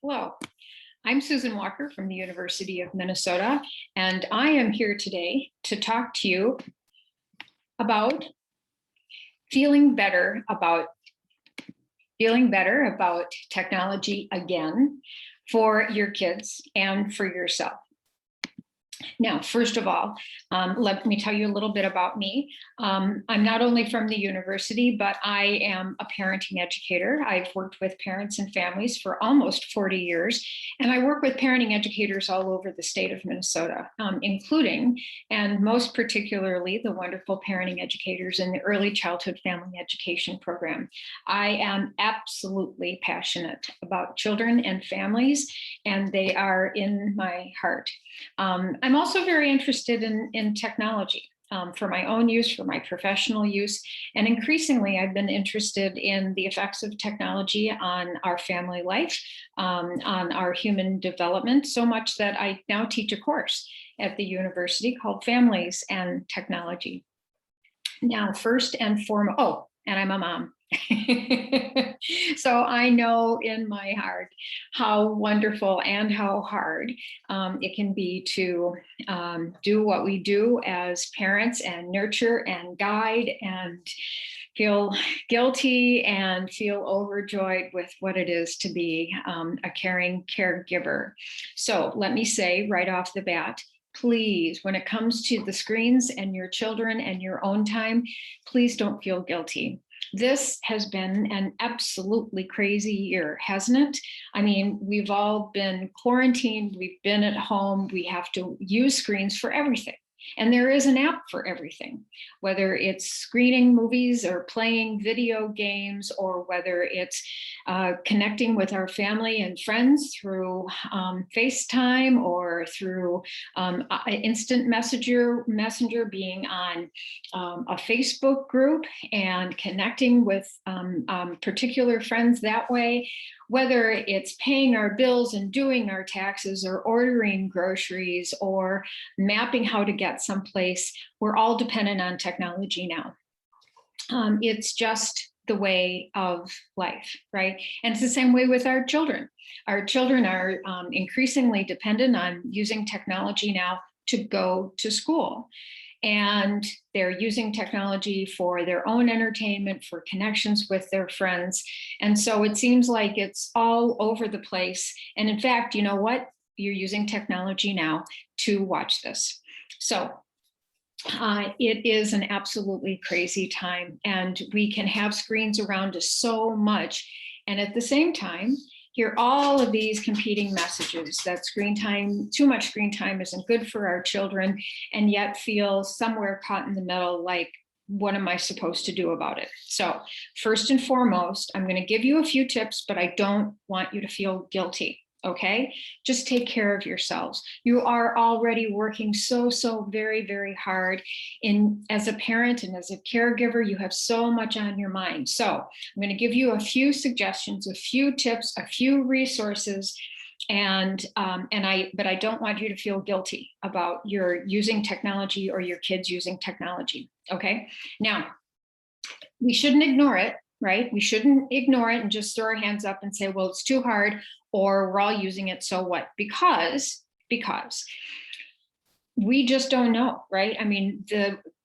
Hello, I'm Susan Walker from the University of Minnesota, and I am here today to talk to you about feeling better about technology again for your kids and for yourself. Now, first of all, let me tell you a little bit about me. I'm not only from the university, but I am a parenting educator. I've worked with parents and families for almost 40 years, and I work with parenting educators all over the state of Minnesota, including, and most particularly, the wonderful parenting educators in the Early Childhood Family Education Program. I am absolutely passionate about children and families, and they are in my heart. I'm also very interested in technology for my own use, for my professional use, and increasingly I've been interested in the effects of technology on our family life, on our human development, so much that I now teach a course at the university called Families and Technology. Now, first and foremost, and I'm a mom. So I know in my heart how wonderful and how hard it can be to do what we do as parents and nurture and guide and feel guilty and feel overjoyed with what it is to be a caring caregiver. So let me say right off the bat, please, when it comes to the screens and your children and your own time, please don't feel guilty. This has been an absolutely crazy year, hasn't it? I mean, we've all been quarantined, we've been at home, we have to use screens for everything. And there is an app for everything, whether it's screening movies or playing video games, or whether it's connecting with our family and friends through FaceTime or through instant messenger being on a Facebook group and connecting with particular friends that way, whether it's paying our bills and doing our taxes or ordering groceries or mapping how to get someplace. We're all dependent on technology now. It's just the way of life, right? And it's the same way with our children. Our children are increasingly dependent on using technology now to go to school. And they're using technology for their own entertainment, for connections with their friends. And so it seems like it's all over the place. And in fact, you know what? You're using technology now to watch this. So it is an absolutely crazy time, and we can have screens around us so much. And at the same time, hear all of these competing messages that screen time, too much screen time isn't good for our children, and yet feel somewhere caught in the middle, like, what am I supposed to do about it? So first and foremost, I'm going to give you a few tips, but I don't want you to feel guilty. Okay, just take care of yourselves. You are already working so very, very hard as a parent and as a caregiver. You have so much on your mind. So I'm going to give you a few suggestions, a few tips, a few resources, but I don't want you to feel guilty about your using technology or your kids using technology. Okay, now we shouldn't ignore it. Right? We shouldn't ignore it and just throw our hands up and say, well, it's too hard, or we're all using it, so what? Because we just don't know, right? I mean,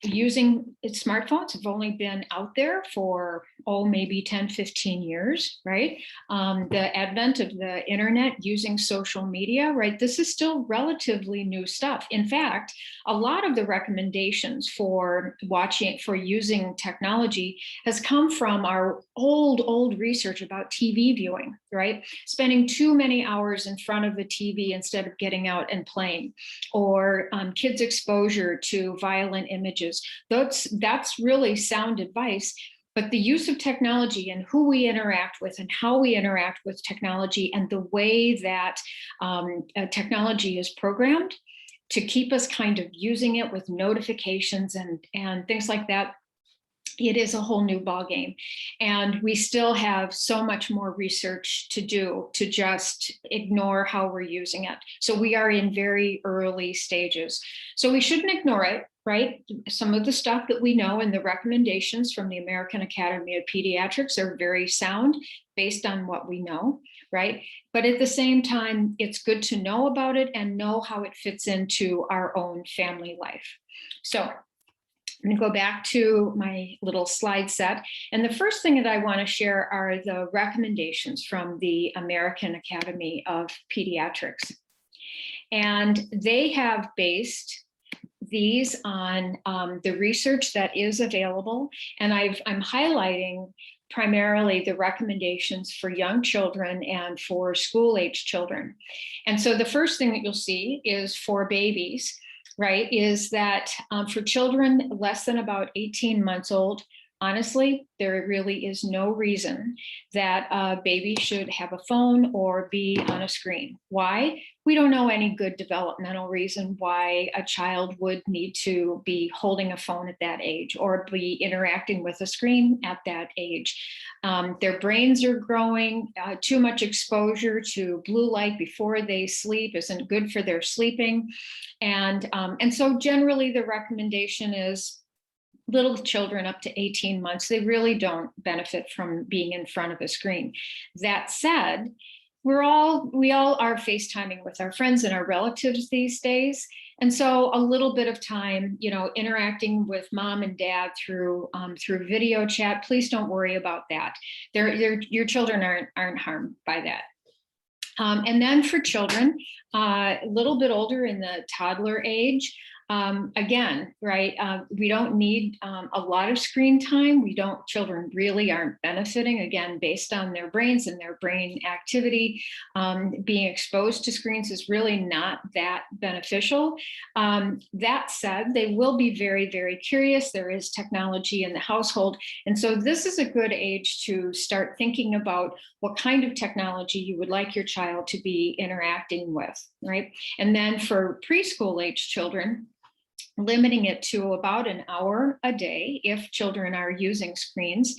using smartphones have only been out there for, maybe 10, 15 years, right? The advent of the internet, using social media, right? This is still relatively new stuff. In fact, a lot of the recommendations for using technology has come from our old research about TV viewing, right? Spending too many hours in front of the TV instead of getting out and playing, or kids' exposure to violent images. That's really sound advice. But the use of technology and who we interact with and how we interact with technology and the way that technology is programmed to keep us kind of using it with notifications and things like that, it is a whole new ballgame. And we still have so much more research to do to just ignore how we're using it. So we are in very early stages. So we shouldn't ignore it, right? Some of the stuff that we know and the recommendations from the American Academy of Pediatrics are very sound based on what we know. right? But at the same time, it's good to know about it and know how it fits into our own family life. So I'm going to go back to my little slide set. And the first thing that I want to share are the recommendations from the American Academy of Pediatrics. And they have based these on the research that is available. And I'm highlighting primarily the recommendations for young children and for school-age children. And so the first thing that you'll see is for babies, right, is that for children less than about 18 months old, honestly, there really is no reason that a baby should have a phone or be on a screen. Why? We don't know any good developmental reason why a child would need to be holding a phone at that age or be interacting with a screen at that age. Their brains are growing. Too much exposure to blue light before they sleep isn't good for their sleeping. And so generally the recommendation is little children up to 18 months, they really don't benefit from being in front of a screen. That said, we all are FaceTiming with our friends and our relatives these days. And so a little bit of time, interacting with mom and dad through video chat, please don't worry about that. Your children aren't harmed by that. And then for children a little bit older in the toddler age, again, right, we don't need a lot of screen time. Children really aren't benefiting, again, based on their brains and their brain activity. Being exposed to screens is really not that beneficial. That said, they will be very, very curious. There is technology in the household. And so this is a good age to start thinking about what kind of technology you would like your child to be interacting with, right? And then for preschool age children, limiting it to about an hour a day if children are using screens.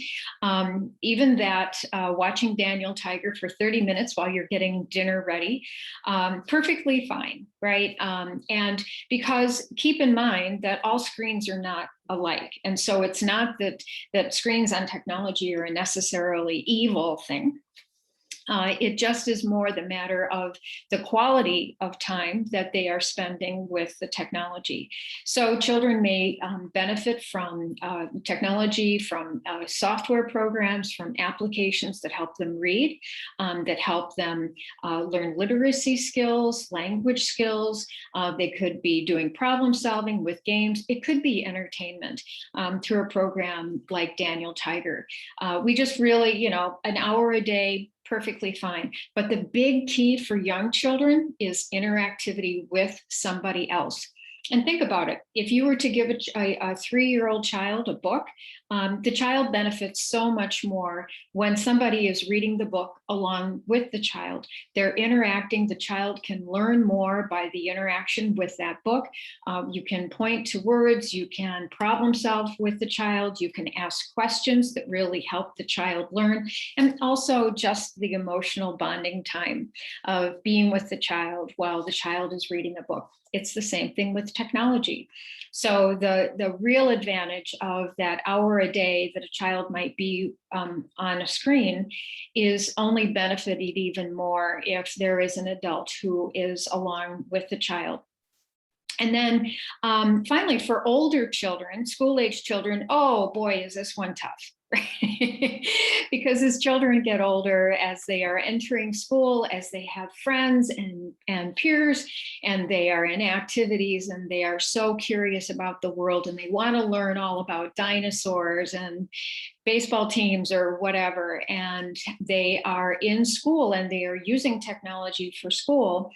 Even that, watching Daniel Tiger for 30 minutes while you're getting dinner ready, perfectly fine, right? And because keep in mind that all screens are not alike. And so it's not that screens on technology are a necessarily evil thing. It just is more the matter of the quality of time that they are spending with the technology. So children may benefit from technology, from software programs, from applications that help them read, that help them learn literacy skills, language skills. They could be doing problem solving with games. It could be entertainment through a program like Daniel Tiger. We just really, an hour a day, perfectly fine. But the big key for young children is interactivity with somebody else. And think about it. If you were to give a 3-year-old child a book, the child benefits so much more when somebody is reading the book along with the child. They're interacting. The child can learn more by the interaction with that book. You can point to words. You can problem solve with the child. You can ask questions that really help the child learn. And also just the emotional bonding time of being with the child while the child is reading a book. It's the same thing with technology. So the real advantage of that hour a day that a child might be on a screen is only benefited even more if there is an adult who is along with the child. And then finally, for older children, school-age children, oh boy, is this one tough. Because as children get older, as they are entering school, as they have friends and peers, and they are in activities, and they are so curious about the world, and they want to learn all about dinosaurs and baseball teams or whatever, and they are in school and they are using technology for school,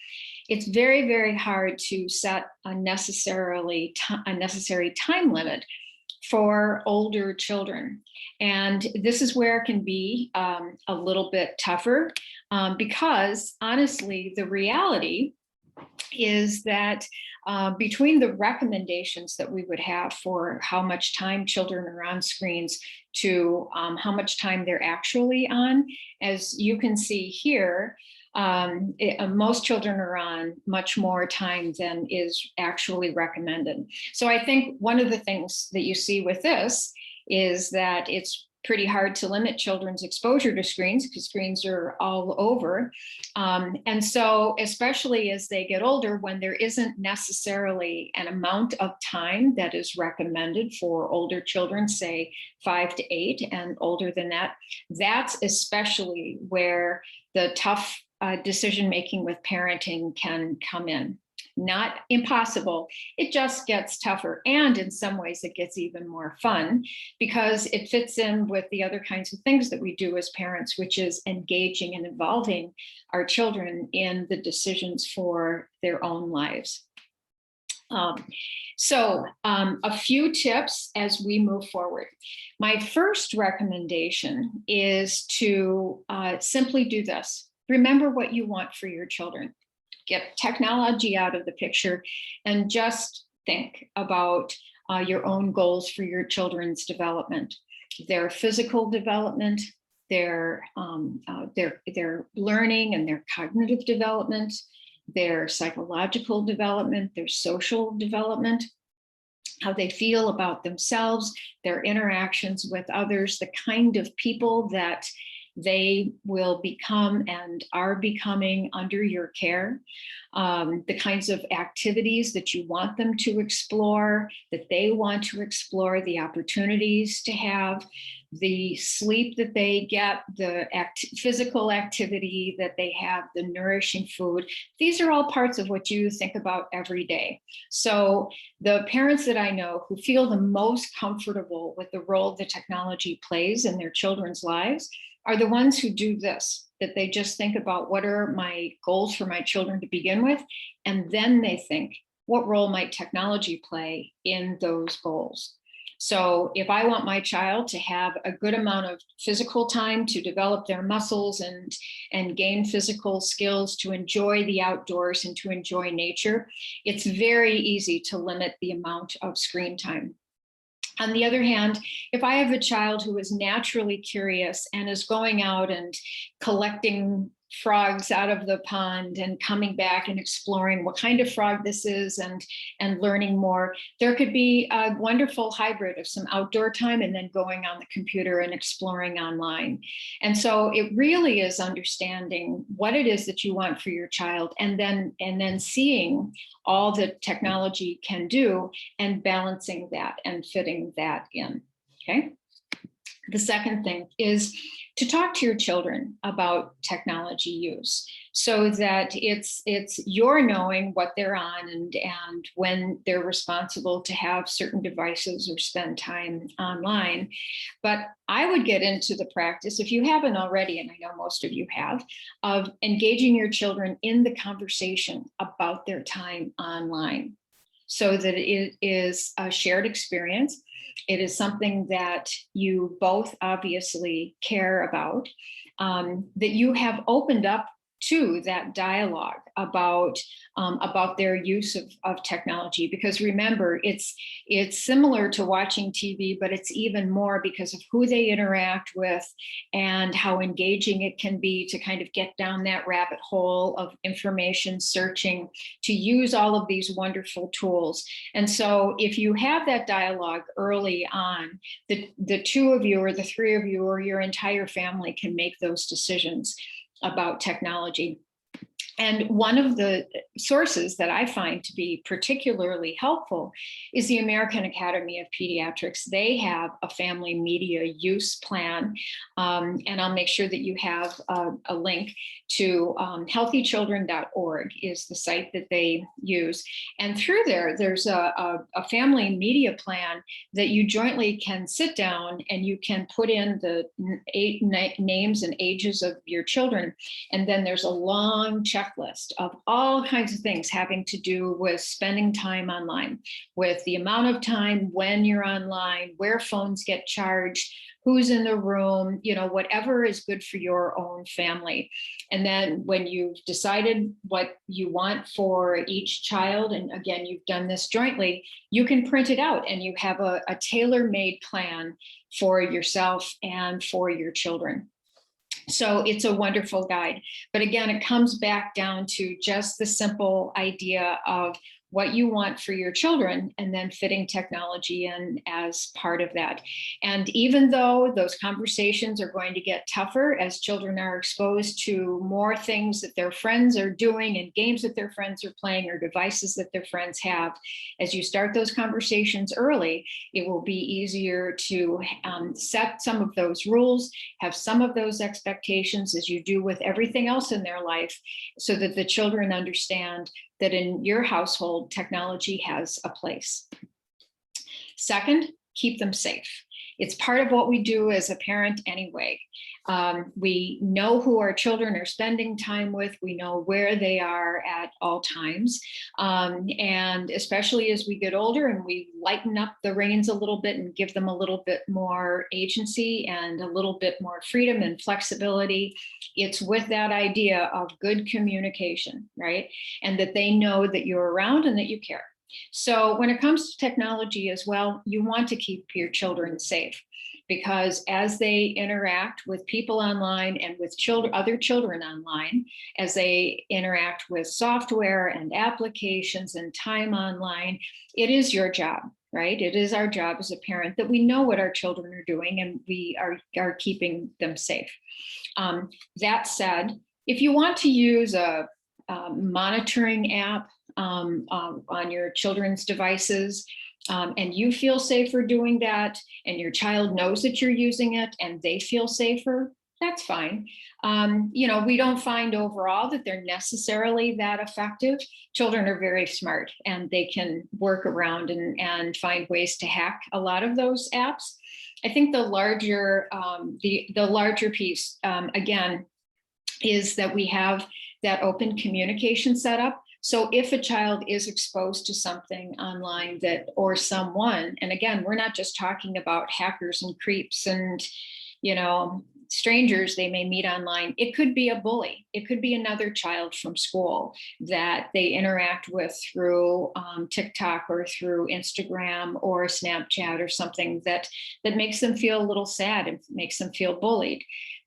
it's very, very hard to set a necessary time limit for older children. And this is where it can be a little bit tougher because honestly, the reality is that between the recommendations that we would have for how much time children are on screens to how much time they're actually on, as you can see here, most children are on much more time than is actually recommended. So I think one of the things that you see with this is that it's pretty hard to limit children's exposure to screens because screens are all over. And so, especially as they get older, when there isn't necessarily an amount of time that is recommended for older children, say 5 to 8 and older than that, that's especially where the tough decision making with parenting can come in. Not impossible, it just gets tougher. And in some ways, it gets even more fun because it fits in with the other kinds of things that we do as parents, which is engaging and involving our children in the decisions for their own lives. So a few tips as we move forward. My first recommendation is to simply do this. Remember what you want for your children. Get technology out of the picture and just think about your own goals for your children's development, their physical development, their learning and their cognitive development, their psychological development, their social development, how they feel about themselves, their interactions with others, the kind of people that they will become and are becoming under your care, the kinds of activities that you want them to explore, that they want to explore, the opportunities to have, the sleep that they get, the physical activity that they have, the nourishing food. These are all parts of what you think about every day. So the parents that I know who feel the most comfortable with the role that technology plays in their children's lives are the ones who do this, that they just think about what are my goals for my children to begin with, and then they think, what role might technology play in those goals? So if I want my child to have a good amount of physical time to develop their muscles and gain physical skills, to enjoy the outdoors and to enjoy nature, it's very easy to limit the amount of screen time. On the other hand, if I have a child who is naturally curious and is going out and collecting frogs out of the pond and coming back and exploring what kind of frog this is and learning more, there could be a wonderful hybrid of some outdoor time and then going on the computer and exploring online. And so it really is understanding what it is that you want for your child, and then seeing all that technology can do and balancing that and fitting that in. Okay. The second thing is to talk to your children about technology use, so that it's your knowing what they're on and when they're responsible to have certain devices or spend time online. But I would get into the practice, if you haven't already, and I know most of you have, of engaging your children in the conversation about their time online, so that it is a shared experience. It is something that you both obviously care about, that you have opened up to that dialogue about their use of technology. Because remember, it's similar to watching TV, but it's even more because of who they interact with and how engaging it can be to kind of get down that rabbit hole of information searching, to use all of these wonderful tools. And so if you have that dialogue early on, the two of you or the three of you or your entire family can make those decisions about technology. And one of the sources that I find to be particularly helpful is the American Academy of Pediatrics. They have a family media use plan, and I'll make sure that you have a link to healthychildren.org is the site that they use. And through there's a family media plan that you jointly can sit down and you can put in the names and ages of your children. And then there's a long checklist of all kinds of things having to do with spending time online, with the amount of time when you're online, where phones get charged, who's in the room, whatever is good for your own family. And then when you've decided what you want for each child, and again, you've done this jointly, you can print it out and you have a tailor-made plan for yourself and for your children. So it's a wonderful guide. But again, it comes back down to just the simple idea of what you want for your children, and then fitting technology in as part of that. And even though those conversations are going to get tougher as children are exposed to more things that their friends are doing and games that their friends are playing or devices that their friends have, as you start those conversations early, it will be easier to set some of those rules, have some of those expectations as you do with everything else in their life, so that the children understand that in your household, technology has a place. Second, keep them safe. It's part of what we do as a parent anyway. We know who our children are spending time with. We know where they are at all times. And especially as we get older and we lighten up the reins a little bit and give them a little bit more agency and a little bit more freedom and flexibility, it's with that idea of good communication, right? And that they know that you're around and that you care. So when it comes to technology as well, you want to keep your children safe, because as they interact with people online and with other children online, as they interact with software and applications and time online, it is your job, right? It is our job as a parent that we know what our children are doing and we are keeping them safe. That said, if you want to use a monitoring app on your children's devices, and you feel safer doing that, and your child knows that you're using it and they feel safer, that's fine. We don't find overall that they're necessarily that effective. Children are very smart and they can work around and find ways to hack a lot of those apps. I think the larger piece, again, is that we have that open communication set up. So if a child is exposed to something online or someone, and again, we're not just talking about hackers and creeps and, strangers they may meet online. It could be a bully. It could be another child from school that they interact with through TikTok or through Instagram or Snapchat or something that makes them feel a little sad and makes them feel bullied.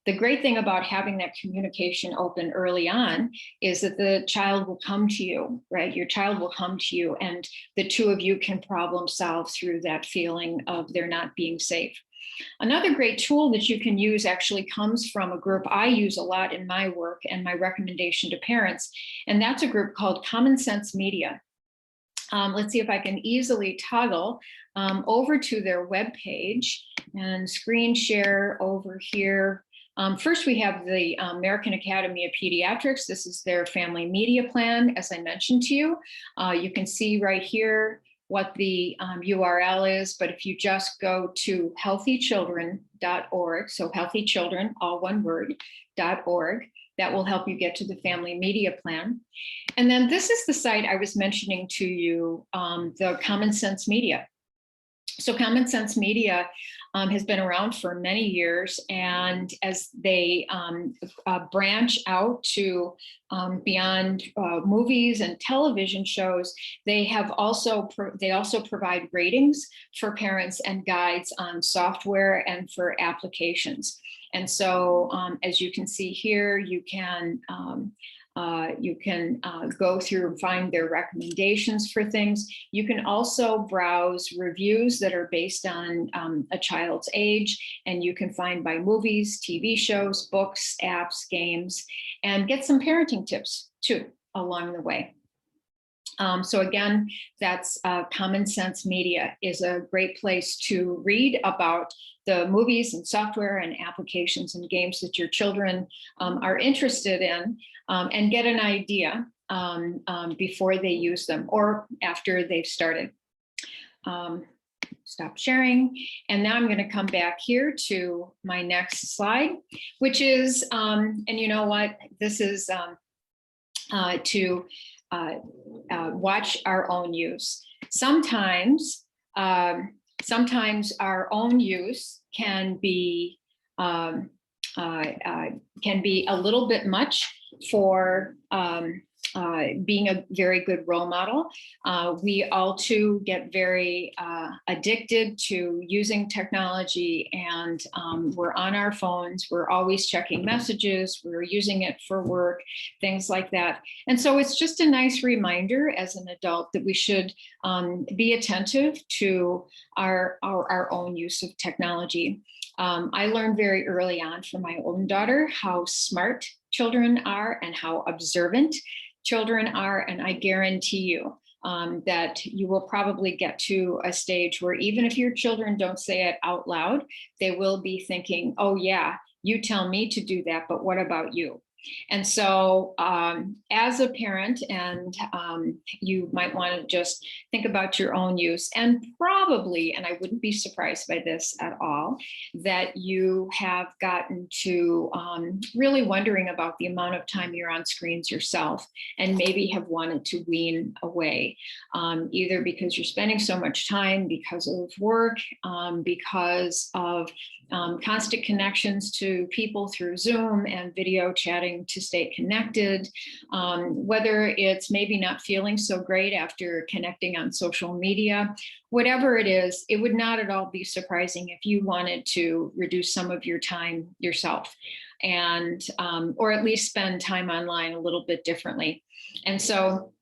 The great thing about having that communication open early on is that the child will come to you, right? Your child will come to you and the two of you can problem solve through that feeling of there not being safe. Another great tool that you can use actually comes from a group I use a lot in my work and my recommendation to parents, and that's a group called Common Sense Media. Let's see if I can easily toggle over to their webpage and screen share over here. First, we have the American Academy of Pediatrics. This is their family media plan, as I mentioned to you. You can see right here what the URL is, but if you just go to healthychildren.org, so healthychildren, all one word, .org, that will help you get to the family media plan. And then this is the site I was mentioning to you, the Common Sense Media. So Common Sense Media has been around for many years, and as they branch out to beyond movies and television shows, they also provide ratings for parents and guides on software and for applications. And so, as you can see here, you can go through and find their recommendations for things. You can also browse reviews that are based on a child's age, and you can find by movies, TV shows, books, apps, games, and get some parenting tips too along the way. So again, that's Common Sense Media is a great place to read about the movies and software and applications and games that your children are interested in, and get an idea before they use them or after they've started. Stop sharing. And now I'm going to come back here to my next slide, which is, and you know what, this is to watch our own use. Sometimes our own use can be a little bit much for being a very good role model. We all too get very addicted to using technology, and we're on our phones. We're always checking messages. We're using it for work, things like that. And so it's just a nice reminder as an adult that we should be attentive to our own use of technology. I learned very early on from my own daughter how smart children are and how observant children are, and I guarantee you that you will probably get to a stage where even if your children don't say it out loud, they will be thinking, oh yeah, you tell me to do that, but what about you? And so as a parent, and you might want to just think about your own use, and probably, and I wouldn't be surprised by this at all, that you have gotten to really wondering about the amount of time you're on screens yourself, and maybe have wanted to wean away, either because you're spending so much time, because of work, because of constant connections to people through Zoom and video chatting to stay connected, whether it's maybe not feeling so great after connecting on social media, whatever it is, it would not at all be surprising if you wanted to reduce some of your time yourself, and or at least spend time online a little bit differently. And so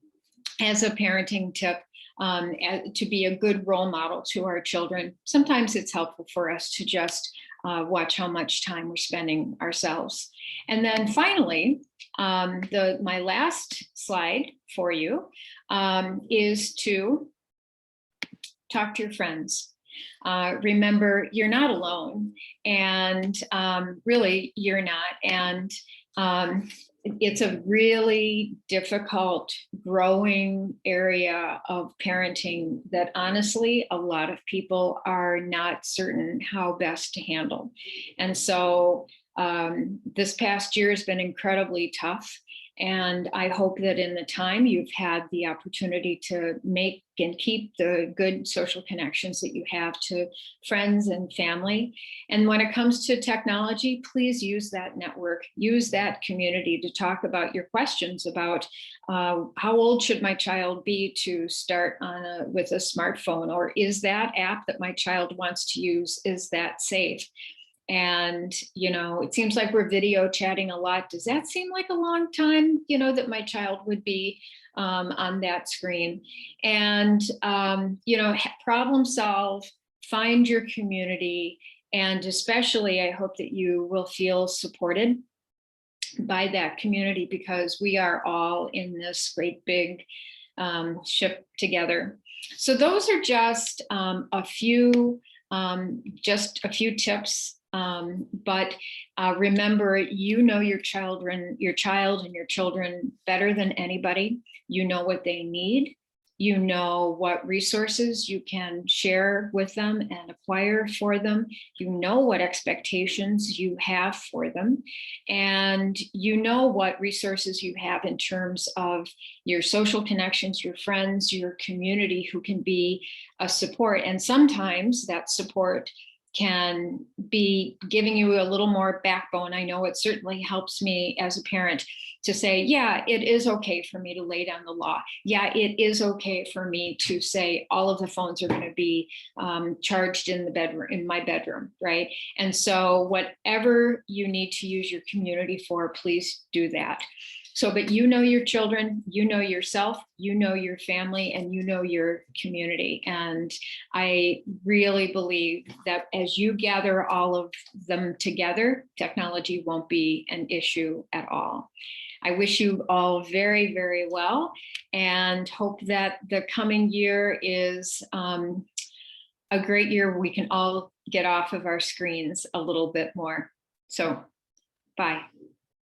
as a parenting tip, to be a good role model to our children, sometimes it's helpful for us to just watch how much time we're spending ourselves. And then finally, my last slide for you is to talk to your friends. Remember, you're not alone, and really you're not. And it's a really difficult, growing area of parenting that honestly, a lot of people are not certain how best to handle. And so this past year has been incredibly tough. And I hope that in the time you've had the opportunity to make and keep the good social connections that you have to friends and family. And when it comes to technology, please use that network, use that community to talk about your questions about how old should my child be to start with a smartphone, or is that app that my child wants to use, is that safe? And, it seems like we're video chatting a lot. Does that seem like a long time, that my child would be on that screen? And, problem solve, find your community. And especially, I hope that you will feel supported by that community, because we are all in this great big ship together. So those are just a few tips. But remember, your child and your children better than anybody. You know what they need. You know what resources you can share with them and acquire for them. You know what expectations you have for them. And you know what resources you have in terms of your social connections, your friends, your community who can be a support. And sometimes that support can be giving you a little more backbone. I know it certainly helps me as a parent to say, yeah, it is okay for me to lay down the law. Yeah, it is okay for me to say all of the phones are going to be charged in my bedroom, right? And so whatever you need to use your community for, please do that. So, but your children, yourself, your family, and your community. And I really believe that as you gather all of them together, technology won't be an issue at all. I wish you all very, very well, and hope that the coming year is a great year where we can all get off of our screens a little bit more. So, bye.